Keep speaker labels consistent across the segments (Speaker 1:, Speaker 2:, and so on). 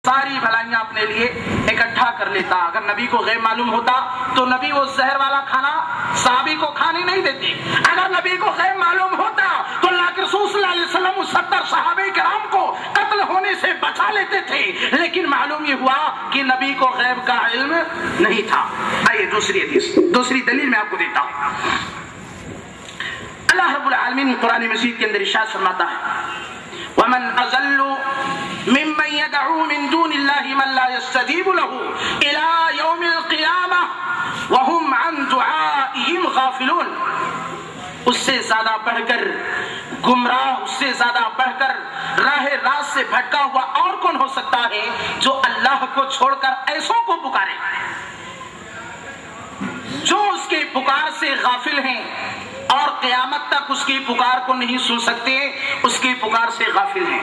Speaker 1: ساری بھلائیاں اپنے لیے اکٹھا کر لیتا. اگر نبی کو غیب معلوم ہوتا تو نبی وہ زہر والا کھانا صحابی کو کھانے نہیں دیتے. اگر نبی کو غیب معلوم ہوتا تو اللہ کے رسول صلی اللہ علیہ وسلم 70 صحابہ کرام کو قتل ہونے سے بچا لیتے تھے. لیکن معلوم یہ ہوا کہ نبی کو غیب کا علم نہیں تھا. آئیے دوسری دلیل میں آپ کو دیتا ہوں. اللہ رب العالمین قرآن مجید کے اندر ارشاد فرماتا ہے وَمَنْ أَضَلُّ مِمَّنْ يَدْعُو مِن دُونِ اللَّهِ مَن لَّا يَسْتَجِيبُ لَهُ إِلَىٰ يَوْمِ الْقِيَامَةِ وَهُمْ عَن دُعَائِهِمْ غَافِلُونَ. اس سے زیادہ بڑھ کر گمراہ، اس سے زیادہ بڑھ کر راہ راست سے بھٹکا ہوا اور کون ہو سکتا ہے جو اللہ کو چھوڑ کر ایسوں کو پکارے جو اس کے پکار سے غافل ہیں اور قیامت تک اس کی پکار کو نہیں سن سکتے، اس کی پکار سے غافل ہیں.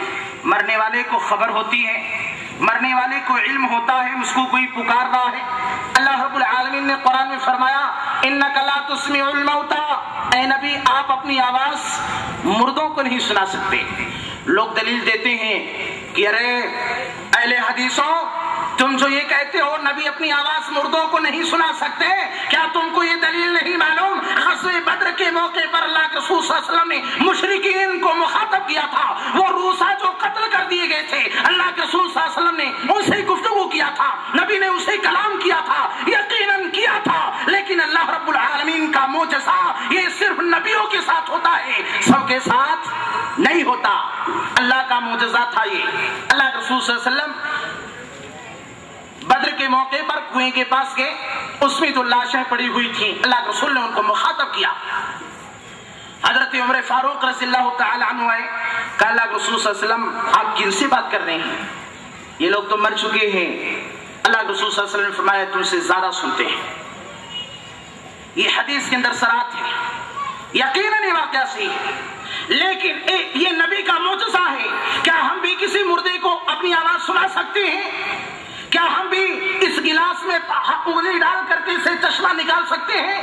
Speaker 1: مرنے والے کو خبر ہوتی ہے، مرنے والے کو علم ہوتا ہے، اس کو کوئی پکار رہا ہے. اللہ رب العالمین نے قرآن میں فرمایا انک لا تسمع الموتى، اے نبی آپ اپنی آواز مردوں کو نہیں سنا سکتے. لوگ دلیل دیتے ہیں کہ ارے اہل حدیثوں تم جو یہ کہتے ہو نبی اپنی آواز مردوں کو نہیں سنا سکتے، کیا تم کو یہ دلیل نہیں معلوم غزوہ بدر کے موقع پر اللہ کے رسول صلی اللہ علیہ وسلم نے مشرکین کو مخاطب کیا تھا؟ وہ روسا جو قتل کر دیے گئے تھے، اللہ کے رسول صلی اللہ علیہ وسلم نے ان سے گفتگو کیا تھا، نبی نے اسے کلام کیا تھا، یقیناً کیا تھا. لیکن اللہ رب العالمین کا معجزہ یہ صرف نبیوں کے ساتھ ہوتا ہے، سب کے ساتھ نہیں ہوتا. اللہ کا معجزہ تھا یہ. اللہ کے رسول صلی اللہ علیہ وسلم بدر کے موقع پر کنویں کے پاس گئے، اس میں جو لاشیں پڑی ہوئی تھیں اللہ کے رسول نے ان کو مخاطب کیا. حضرت عمر فاروق رضی اللہ تعالی عنہ آئے، کہا اللہ کے رسول صلی اللہ علیہ وسلم آپ کن سے بات کر رہے ہیں؟ یہ لوگ تو مر چکے ہیں. اللہ کے رسول صلی اللہ علیہ وسلم نے فرمایا تم سے زیادہ سنتے ہیں. یہ حدیث کے اندر صراحت ہے، یقیناً یہ واقعہ صحیح ہے. لیکن یہ نبی کا معجزہ ہے. کیا ہم بھی کسی مردے کو اپنی آواز سنا سکتے ہیں؟ کیا ہم بھی اس گلاس میں انگلی ڈال کر کے اسے چشمہ نکال سکتے ہیں؟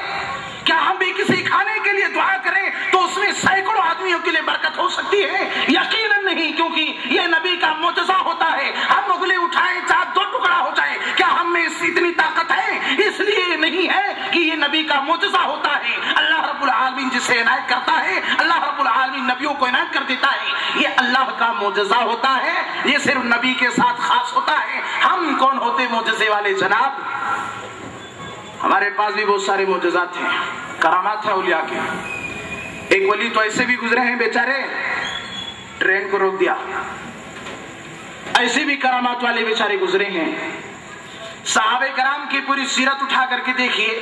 Speaker 1: کیا ہم بھی کسی کھانے کے لیے دعا کریں تو اس میں سینکڑوں آدمیوں کے لیے برکت ہو سکتی ہے؟ یقیناً نہیں، کیونکہ یہ نبی کا معجزہ ہوتا ہے. ہم انگلی اٹھائیں چاہے 2 ٹکڑا ہو جائے، کیا ہم میں اتنی طاقت ہے؟ اس لیے نہیں ہے کہ یہ نبی کا معجزہ ہوتا ہے. اللہ رب العالمین جسے عنایت کرتا ہے، اللہ رب العالمین نبیوں کو عنایت کر دیتا ہے. یہ اللہ کا معجزہ ہوتا ہے، یہ صرف نبی کے ساتھ خاص ہوتا ہے. ہم کون ہوتے معجزے والے جناب؟ ہمارے پاس بھی بہت سارے معجزات ہیں، کرامات ہیں اولیاء کے. ایک ولی تو ایسے بھی گزرے ہیں بیچارے، ٹرین کو روک دیا. ایسے بھی کرامات والے بیچارے گزرے ہیں. صحابہ کرام کی پوری سیرت اٹھا کر کے دیکھیے،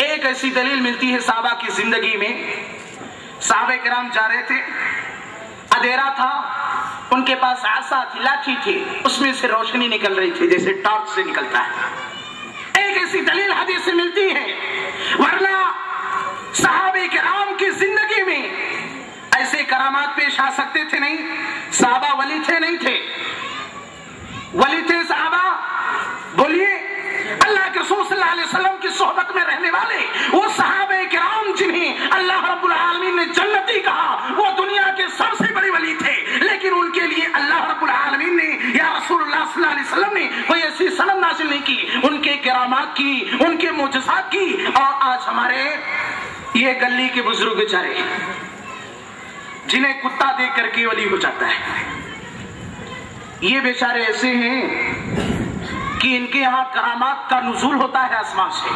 Speaker 1: ایک ایسی دلیل ملتی ہے صحابہ کی زندگی میں. صحابہ کرام جا رہے تھے، اندھیرا تھا، ان کے پاس عصا تھی، لاٹھی تھی، اس میں سے روشنی نکل رہی تھی جیسے ٹارچ سے نکلتا ہے. ایک ایسی دلیل حدیث سے ملتی ہے. ورنہ صحابہ کرام کی زندگی میں ایسے کرامات پیش آ سکتے تھے نہیں. صحابہ ولی تھے نہیں تھے؟ ولی تھے صحابہ؟ بولیے. اللہ کے رسول صلی اللہ علیہ وسلم کی صحبت میں رہنے والے وہ صحابہ کرام جنہیں اللہ رب العالمین نے جنتی کہا، وہ دنیا کے سب سے بڑے ولی تھے. لیکن ان کے لیے اللہ رب العالمین نے یا رسول اللہ صلی اللہ علیہ وسلم نے کوئی ایسی سند نازل نہیں کی. ان کے کرامات کی، ان کے معجزات کی. اور آج ہمارے یہ گلی کے بزرگ بیچارے جنہیں کتا دیکھ کر کے ولی ہو جاتا ہے، یہ بیچارے ایسے ہیں کہ ان کے یہاں کرامات کا نزول ہوتا ہے آسمان سے.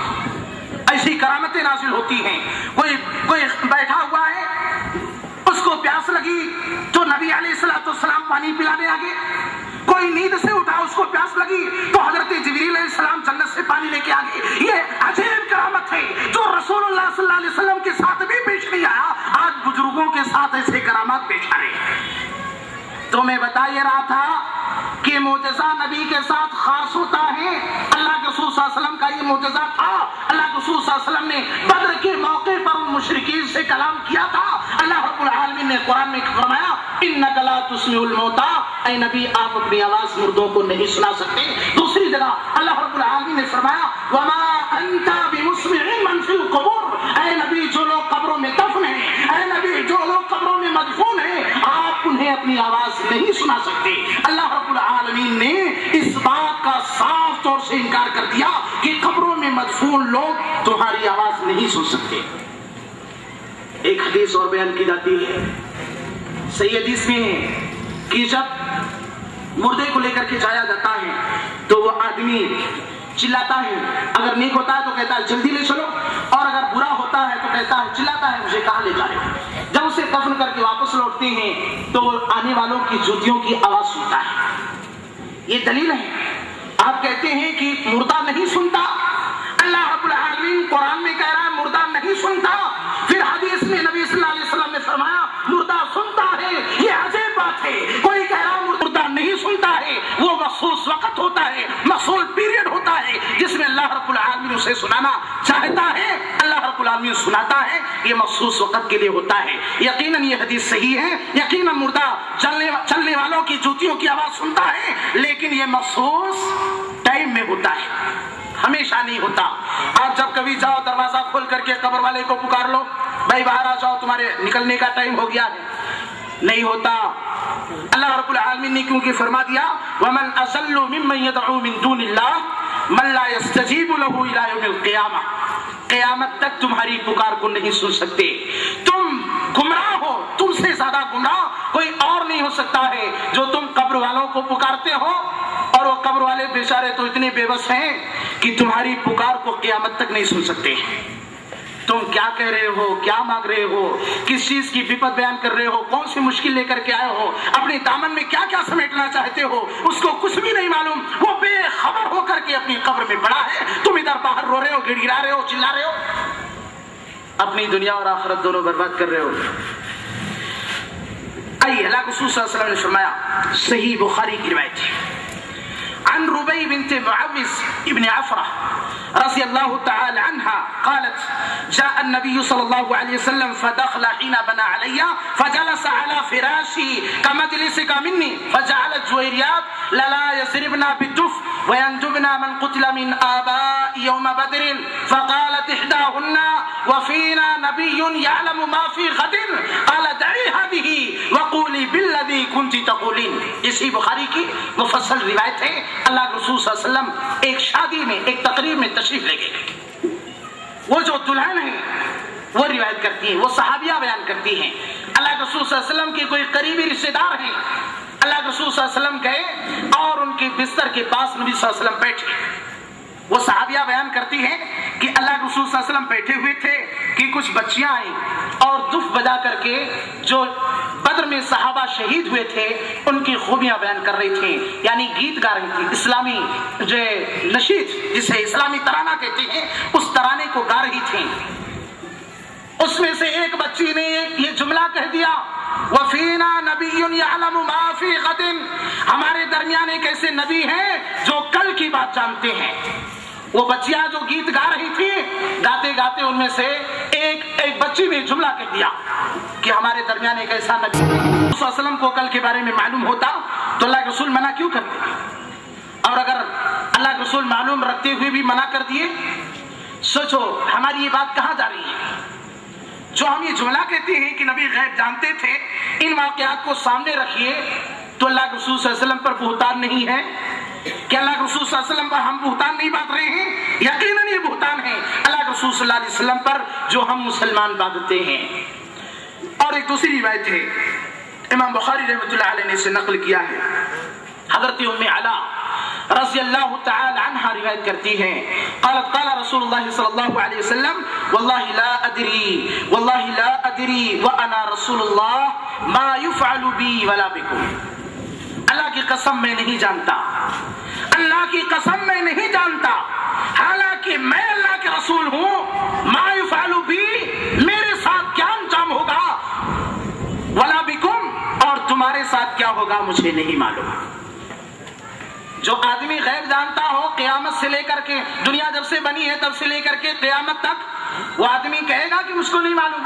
Speaker 1: ایسی کرامتیں نازل ہوتی ہیں. کوئی بیٹھا ہوا ہے، اس کو پیاس لگی تو نبی علیہ الصلوۃ والسلام پانی پلانے آگے. کوئی نیند سے اٹھا، اس کو پیاس لگی تو حضرت جبریل علیہ السلام جنت سے پانی لے کے آگے. یہ عجیب کرامت ہے جو رسول اللہ صلی اللہ علیہ وسلم کے ساتھ بھی پیش نہیں آیا. آج بزرگوں کے ساتھ ایسے کرامات پیش آ رہے ہیں. تو میں بتا یہ رہا تھا کہ معجزہ نبی کے ساتھ خاص ہوتا ہے. اللہ کے رسول صلی اللہ علیہ وسلم کا یہ معجزہ تھا. اللہ کے رسول صلی اللہ علیہ وسلم نے بدر کے موقع پر ان مشرکین سے کلام کیا تھا. اللہ رب العالمین نے قرآن میں فرمایا انک لا تسمع الموتى، اے نبی آپ اپنی آواز مردوں کو نہیں سنا سکتے. دوسری جگہ اللہ رب العالمین نے فرمایا وما انت بمسمع من فی القبور، اے نبی جو لوگ قبروں میں دفن ہیں، اے نبی جو لوگ قبروں میں مدفون ہیں، آپ انہیں اپنی آواز نہیں سنا سکتے. اللہ رب العالمین نے سے انکار کر دیا کہ قبروں میں مدفون لوگ تمہاری آواز نہیں سن سکتے۔ ایک حدیث اور بیان کی جاتی ہے، صحیح حدیث میں ہے کہ جب مردے کو لے کر کے جایا جاتا ہے تو وہ آدمی چلاتا ہے، اگر نیک ہوتا ہے تو کہتا ہے جلدی لے چلو، اور اگر برا ہوتا ہے تو کہتا ہے چلاتا ہے مجھے کہاں لے جا رہے ہو۔ جب اسے دفن کر کے واپس لوٹتے ہیں تو وہ آنے والوں کی جوتیوں کی آواز سنتا ہے۔ یہ دلیل ہے۔ آپ کہتے ہیں کہ مردہ نہیں سنتا، اللہ رب العالمین قرآن میں کہہ رہا ہے مردہ نہیں سنتا، پھر حدیث میں نبی صلی اللہ علیہ وسلم نے فرمایا مردہ سنتا ہے۔ یہ عجیب بات ہے، کوئی کہہ رہا مردہ نہیں سنتا ہے، وہ مخصوص وقت ہوتا ہے، مخصوص پیریڈ ہوتا ہے جس میں اللہ رب العالمین اسے سنانا چاہتا ہے، اللہ رب العالمین سناتا ہے، یہ مخصوص وقت کے لیے ہوتا ہے۔ یقیناً یہ حدیث صحیح ہے، یقیناً مردہ چلنے والوں کی جوتیوں کی آواز سنتا ہے، لیکن یہ مخصوص ٹائم میں ہوتا ہے، ہمیشہ نہیں ہوتا۔ آپ جب کبھی جاؤ دروازہ کھول کر کے قبر والے کو پکار لو، بھائی باہر آ جاؤ تمہارے نکلنے کا ٹائم ہو گیا ہے، نہیں ہوتا۔ اللہ رب العالمین نے کیونکہ فرما دیا وَمَنْ أَضَلُّ مِمَّنْ يَدْعُو مِن دُونِ اللَّهِ مَن لَّا يَسْتَجِيبُ لَهُ إِلَىٰ يَوْمِ الْقِيَامَةِ، قیامت تک تمہاری پکار کو نہیں سن سکتے۔ تم گمراہ ہو، تم سے زیادہ گمراہ کوئی اور نہیں ہو سکتا ہے جو تم قبر والوں کو پکارتے ہو، اور وہ قبر والے بیچارے تو اتنے بے بس ہیں کہ تمہاری پکار کو قیامت تک نہیں سن سکتے۔ تم کیا کہہ رہے ہو، کیا مانگ رہے ہو، کس چیز کی وپت بیان کر رہے ہو، کون سی مشکل لے کر کے آئے ہو، اپنے دامن میں کیا کیا سمیٹنا چاہتے ہو، اس کو کچھ بھی نہیں معلوم، وہ بے خبر ہو کر کے اپنی قبر میں پڑا ہے، تم ادھر باہر رو رہے ہو، گڑ گڑا رہے ہو، چلا رہے ہو، اپنی دنیا اور آخرت دونوں برباد کر رہے ہو۔ آئیے اللہ رسول صلی اللہ علیہ وسلم نے فرمایا، صحیح بخاری کی روایت ہے، عن ربيع بنت معوذ ابن عفرة رضي الله تعالى عنها قالت جاء النبي صلى الله عليه وسلم فدخل حين بنى علي فجلس على فراشي كمجلسك مني فجعلت جويريات لا يسربنا بالدف ويندبنا من قتل من آباء يوم بدر فقالت إحداهن وفينا نبي يعلم ما في غد قال دعي هذه وقولي بالذي كنت تقولين۔ اسی بخاری کی مفصل روایت ہے۔ اللہ رسول صلی اللہ علیہ وسلم ایک شادی میں، ایک تقریب میں تشریف لے گئے، وہ جو دلہن ہے وہ روایت کرتی ہیں، وہ صحابیہ بیان کرتی ہیں، اللہ رسول صلی اللہ علیہ وسلم کے کوئی قریبی رشتے دار ہیں، اللہ رسول صلی اللہ علیہ وسلم گئے اور ان کے بستر کے پاس نبی صلی اللہ علیہ وسلم بیٹھے۔ وہ صحابیہ بیان کرتی ہیں کہ اللہ رسول صلی اللہ علیہ وسلم بیٹھے ہوئے تھے کہ کچھ بچیاں آئیں اور دف بجا کر کے جو بدر میں صحابہ شہید ہوئے تھے ان کی خوبیاں بیان کر رہی تھیں، یعنی گیت گا رہی تھی، اسلامی جو نشید جسے اسلامی ترانہ کہتے ہیں اس ترانے کو گا رہی تھیں۔ اس میں سے ایک بچی نے یہ جملہ کہہ دیا وَفِينَا نَبِيٌّ يَعْلَمُ مَا فِي غَدٍ، ہمارے درمیان ایک ایسے نبی ہیں جو کل کی بات جانتے ہیں۔ وہ بچیاں جو گیت گا رہی تھی، گاتے گاتے ان میں سے ایک بچی نے جملہ کہہ دیا کہ ہمارے درمیان ایک ایسا نبی صلی اللہ علیہ وسلم کو کل کے بارے میں معلوم ہوتا تو اللہ کے رسول منع کیوں کرتے، اور اگر اللہ کے رسول معلوم رکھتے ہوئے بھی منع کر دیے، سوچو ہماری یہ بات کہاں جا رہی ہے۔ جو ہم یہ جملہ کہتے ہیں کہ نبی غیب جانتے تھے، ان واقعات کو سامنے رکھیے تو اللہ کے رسول صلی اللہ علیہ وسلم پر بہتان نہیں ہے کہ اللہ کے رسول صلی اللہ علیہ وسلم پر ہم بہتان نہیں باندھ رہے ہیں؟ یقیناً یہ بہتان ہے اللہ کے رسول صلی اللہ علیہ وسلم پر جو ہم مسلمان باندھتے ہیں۔ اور ایک دوسری روایت ہے، امام بخاری رحمۃ اللہ علیہ نے اسے نقل کیا ہے، حضرت ام علا رضی اللہ تعالی عنہ روایت کرتی ہیں، قالت قال رسول اللہ صلی اللہ علیہ وسلم واللہ لا ادری وانا رسول اللہ ما يفعل بی ولا بکم، اللہ کی قسم میں نہیں جانتا، اللہ کی قسم میں نہیں جانتا، حالانکہ میں اللہ کے رسول ہوں، ما يفعل بی میرے ساتھ کیا انجام ہوگا، ولا بکم اور تمہارے ساتھ کیا ہوگا مجھے نہیں معلوم۔ جو آدمی غیب جانتا ہو قیامت سے لے کر کے، دنیا جب سے بنی ہے تب سے لے کر کے قیامت تک، وہ آدمی کہے گا کہ مجھ کو نہیں معلوم۔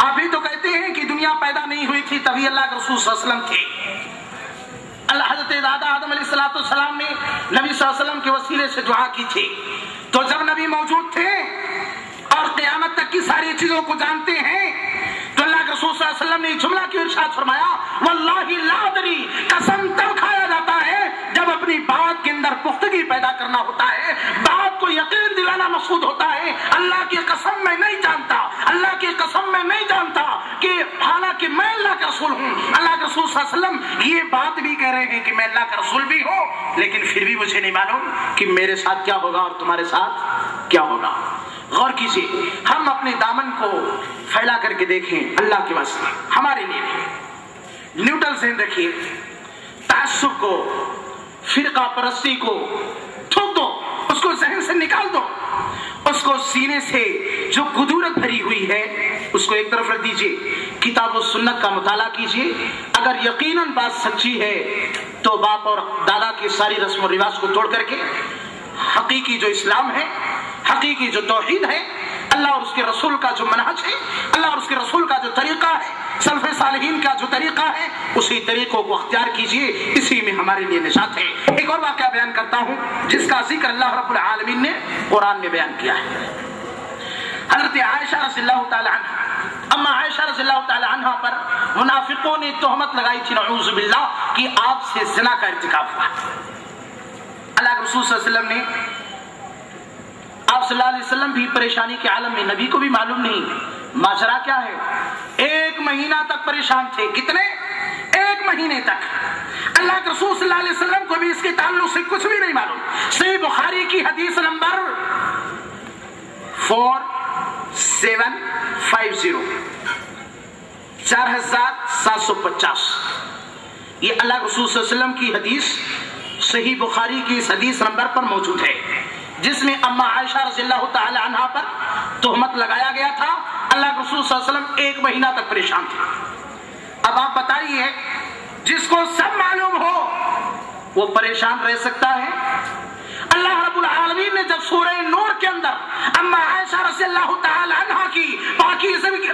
Speaker 1: آپ ہی تو کہتے ہیں کہ دنیا پیدا نہیں ہوئی تھی تبھی اللہ کے رسول صلی اللہ علیہ وسلم تھے۔ اللہ حضرت دادا آدم علیہ السلام نے نبی صلی اللہ علیہ وسلم کے وسیلے سے دعا کی تھی، تو جب نبی موجود تھے اور قیامت تک کی ساری چیزوں کو جانتے ہیں تو اللہ کے رسول صلی اللہ علیہ وسلم نے جملہ کیوں ارشاد فرمایا واللہ لا ادری، قسم تب کھایا جاتا ہے جب اپنی بات کے اندر پختگی پیدا کرنا ہوتا ہے، بات کو یقین دلانا مقصود ہوتا ہے۔ اللہ کی قسم میں نہیں جانتا، اللہ کی قسم میں نہیں جانتا کہ حالانکہ میں اللہ کا رسول ہوں، اللہ کے رسول صلی اللہ علیہ وسلم یہ بات بھی کہہ رہے ہیں کہ میں اللہ کا رسول بھی ہوں، لیکن پھر بھی مجھے نہیں معلوم کہ میرے ساتھ کیا ہوگا اور تمہارے ساتھ کیا ہوگا۔ غور کیجیے، ہم اپنے دامن کو پھیلا کر کے دیکھیں اللہ کے واسطے، ہمارے لیے نیوٹرل ذہن رکھیے، تعصب کو، فرقہ پرستی کو تھوک دو، اس کو ذہن سے نکال دو، اس کو سینے سے جو کدورت بھری ہوئی ہے اس کو ایک طرف رکھ دیجئے، کتاب و سنت کا مطالعہ کیجئے۔ اگر یقیناً بات سچی ہے تو باپ اور دادا کی ساری رسم و رواج کو توڑ کر کے حقیقی جو اسلام ہے، حقیقی جو توحید ہے، اللہ اور اس کے رسول کا جو منہج ہے، اللہ اور اس کے رسول کا جو طریقہ ہے، سلف صالحین کا جو طریقہ ہے، اسی طریقوں کو اختیار کیجئے، اسی میں ہمارے لیے نجات ہے۔ ایک اور واقعہ بیان کرتا ہوں جس کا ذکر اللہ رب العالمین نے قرآن میں بیان کیا ہے۔ حضرت عائشہ رضی اللہ تعالی عنہ، اما عائشہ رضی اللہ تعالی عنہ پر منافقوں نے تہمت لگائی تھی نعوذ باللہ کہ آپ سے زنا کا ارتکاب ہوا۔ اللہ کے رسول صلی اللہ علیہ وسلم نے، آپ صلی اللہ علیہ وسلم بھی پریشانی کے عالم میں، نبی کو بھی معلوم نہیں ماجرا کیا ہے، 1 مہینہ تک پریشان تھے۔ کتنے؟ 1 مہینے تک۔ اللہ کے رسول صلی اللہ علیہ وسلم کو بھی اس کے تعلق سے کچھ بھی نہیں معلوم۔ صحیح بخاری کی حدیث نمبر 4750، 4750، یہ اللہ کے رسول صلی اللہ علیہ وسلم کی حدیث صحیح بخاری کی اس حدیث نمبر پر موجود ہے، جس میں اما عائشہ رضی اللہ تعالی عنہا پر تہمت لگایا گیا تھا۔ اللہ کے رسول صلی اللہ علیہ وسلم 1 مہینہ تک پریشان تھے۔ اب آپ بتائیے، جس کو سب معلوم ہو وہ پریشان رہ سکتا ہے؟ اللہ رب العالمین نے جب سورہ نور کے اندر اما عائشہ رضی اللہ تعالی عنہا کی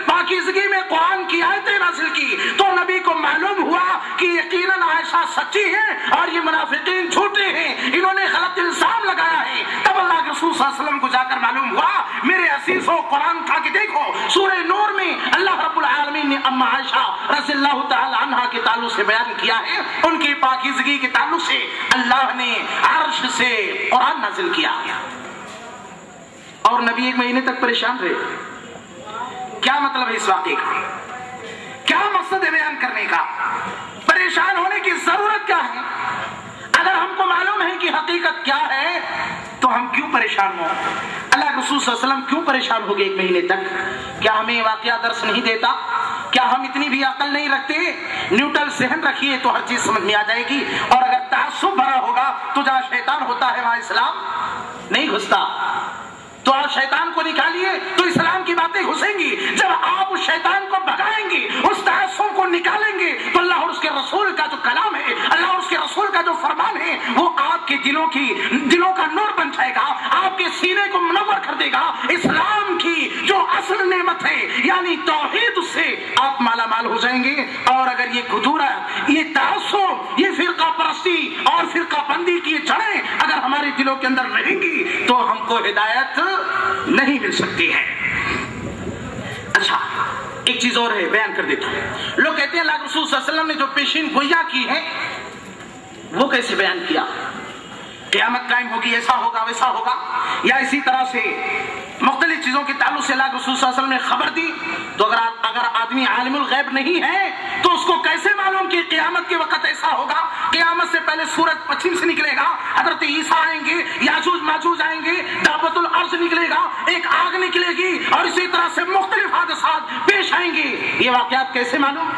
Speaker 1: پاکیزگی میں قرآن کی آیتیں نازل کی تو نبی کو معلوم ہوا کہ یقیناً عائشہ سچی ہے اور یہ منافقین جھوٹے ہیں، انہوں نے غلط الزام لگایا ہے۔ تب اللہ کے رسول صلی اللہ علیہ وسلم کو جا کر معلوم ہوا، میرے عزیزو قرآن اٹھا کے دیکھو، سورہ نور میں اللہ رب العالمین نے اما عائشہ رضی اللہ تعالی عنہا کے تعلق سے بیان کیا ہے، ان کی پاکیزگی کے تعلق سے اللہ نے عرش سے قرآن نازل کیا، اور نبی 1 مہینے تک پریشان رہے۔ کیا مطلب ہے اس واقعے کا؟ کیا مقصد ہے بیان کرنے کا؟ پریشان ہونے کی ضرورت کیا ہے؟ اگر ہم کو معلوم ہے کہ حقیقت کیا ہے تو ہم کیوں پریشان ہوں؟ اللہ کے رسول صلی اللہ علیہ وسلم کیوں پریشان ہو گئے 1 مہینے تک؟ کیا ہمیں واقعہ درس نہیں دیتا؟ کیا ہم اتنی بھی عقل نہیں رکھتے؟ نیوٹرل ذہن رکھیے تو ہر چیز سمجھ میں آ جائے گی، اور اگر تعصب بھرا ہوگا تو جہاں شیطان ہوتا ہے وہاں اسلام نہیں گھستا۔ تو آپ شیطان کو نکالیے تو اسلام کی باتیں گھسیں گی۔ جب آپ اس شیطان کو بھگائیں گے، اس تعصب کو نکالیں گے، تو اللہ اور اس کے رسول کا جو کلام ہے، اللہ اور اس کے رسول کا جو فرمان ہے، وہ آپ کے دلوں کا نور بن جائے گا، آپ کے سینے کو منور کر دے گا۔ اسلام کی جو اصل نعمت ہے یعنی توحید، اس سے آپ مالا مال ہو جائیں گے۔ اور اگر یہ کدورت، یہ تعصب، یہ فرقہ پرستی اور فرقہ بندی کی جڑیں اگر ہمارے دلوں کے اندر رہیں گی تو ہم کو ہدایت نہیں مل سکتی ہے۔ اچھا، ایک چیز اور ہے، بیان کر دیتا ہوں۔ لوگ کہتے ہیں اللہ کے رسول صلی اللہ علیہ وسلم نے جو پیشین گوئیاں کی ہیں وہ کیسے بیان کیا؟ قیامت قائم ہوگی، ایسا ہوگا ویسا ہوگا، یا اسی طرح سے مختلف چیزوں کے تعلق سے اللہ کے رسول صلی اللہ علیہ وسلم نے خبر دی۔ تو اگر آدمی عالم الغیب نہیں ہے تو اس کو کیسے معلوم کہ قیامت کے وقت ایسا ہوگا؟ قیامت سے پہلے سورج پچھم سے نکلے گا، حضرت عیسیٰ آئیں گے، یاجوج ماجوج آئیں گے، دعوت الارض نکلے گا، ایک آگ نکلے گی، اور اسی طرح سے مختلف حادثات پیش آئیں گے۔ یہ واقعات کیسے معلوم؟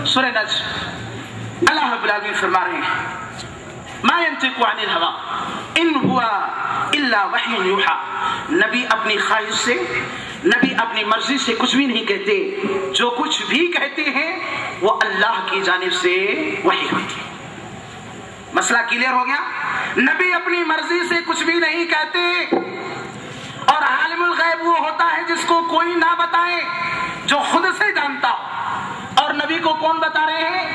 Speaker 1: سورہ نجم اللہ رب العالمین فرما رہے ہیں، ما ينطق عن الهوى ان هو الا وحی یوحى۔ نبی اپنی خواہش سے، نبی اپنی مرضی سے کچھ بھی نہیں کہتے، جو کچھ بھی کہتے ہیں وہ اللہ کی جانب سے وحی ہوتی ہے۔ مسئلہ کلیئر ہو گیا؟ نبی اپنی مرضی سے کچھ بھی نہیں کہتے، اور عالم الغیب وہ ہوتا ہے جس کو کوئی نہ بتائے، جو خود سے جانتا ہو۔ اور نبی کو کون بتا رہے ہیں؟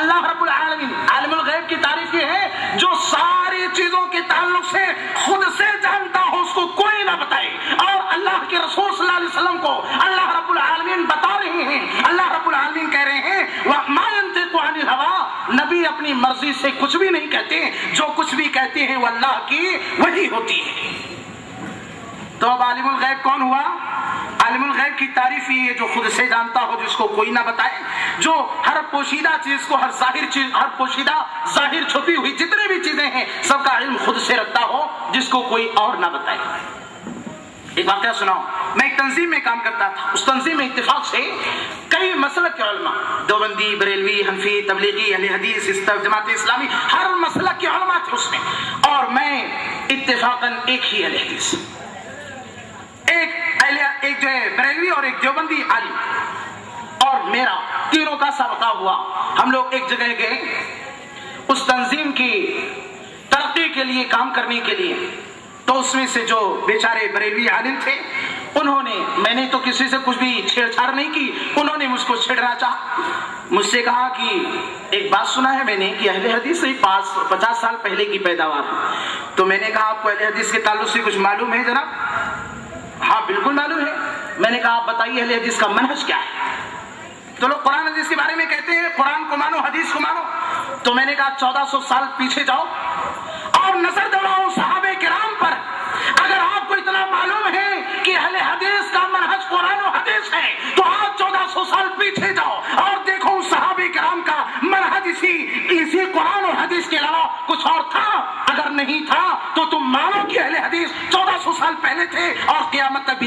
Speaker 1: اللہ رب العالمین۔ عالم الغیب کی تعریف یہ ہے جو ساری چیزوں کے تعلق سے خود سے جانتا ہو، اس کو کوئی نہ بتائے، اور اللہ کے رسول صلی اللہ علیہ وسلم کو اللہ رب العالمین بتا رہے ہیں۔ اللہ رب العالمین کہہ رہے ہیں وَمَا يَنطِقُ عَنِ الْهَوَىٰ، نبی اپنی مرضی مرضی سے کچھ بھی نہیں کہتے، جو کچھ بھی کہتے ہیں وہ اللہ کی وحی ہوتی ہے۔ تو اب عالم الغیب کون ہوا؟ عالم الغیب کی تعریف یہ ہے جو خود سے جانتا ہو، جس کو کوئی نہ بتائے، جو ہر پوشیدہ چیز کو، ہر ظاہر چیز، ہر پوشیدہ ظاہر چھپی ہوئی جتنے بھی چیزیں ہیں سب کا علم خود سے رکھتا ہو، جس کو کوئی اور نہ بتائے۔ ایک واقعہ سناؤ، میں ایک تنظیم میں کام کرتا تھا، اس تنظیم میں اتفاق سے کئی مسلک کے علماء، دیوبندی، بریلوی، حنفی، تبلیغی، اہل حدیث، جماعت اسلامی، ہر مسلک کے علماء تھے اس میں، اور میں اتفاقاً ایک ہی اہل حدیث، ایک جو ہے بریلوی اور ایک دیوبندی عالم، اور میرا تینوں کا سابقہ ہوا۔ ہم لوگ ایک جگہ گئے اس تنظیم کی ترقی کے لیے، کام کرنے کے لیے، تو اس میں سے جو بیچارے بریلوی عالم تھے، انہوں نے، میں نے تو کسی سے کچھ بھی چھیڑ چھاڑ نہیں کی، انہوں نے مجھ کو چھیڑنا چاہا، مجھ سے کہا کہ ایک بات سنا ہے میں نے کہ اہل حدیث سے 50 سال پہلے کی پیداوار ہے۔ تو میں نے کہا آپ کو اہل حدیث کے تعلق سے کچھ معلوم ہے جناب؟ ہاں بالکل معلوم ہے۔ میں نے کہا آپ بتائیے اہل حدیث کا منہج کیا ہے؟ تو لوگ قرآن حدیث کے بارے میں کہتے ہیں قرآن کو مانو، حدیث کو مانو۔ تو میں نے کہا 1400 سال پیچھے جاؤ اور نظر دوڑاؤ صحابہ کرام پر، اگر آپ کو اتنا معلوم ہے کہ اہل حدیث کا منہج قرآن و حدیث ہے، تو آپ 1400 سال پیچھے جاؤ اور دیکھو صحابہ کرام کا منہج اسی قرآن و حدیث کے علاوہ کچھ اور تھا؟ اگر نہیں تھا تو تم مانو کہ اہل حدیث 1400 سال پہلے تھے اور قیامت تک بھی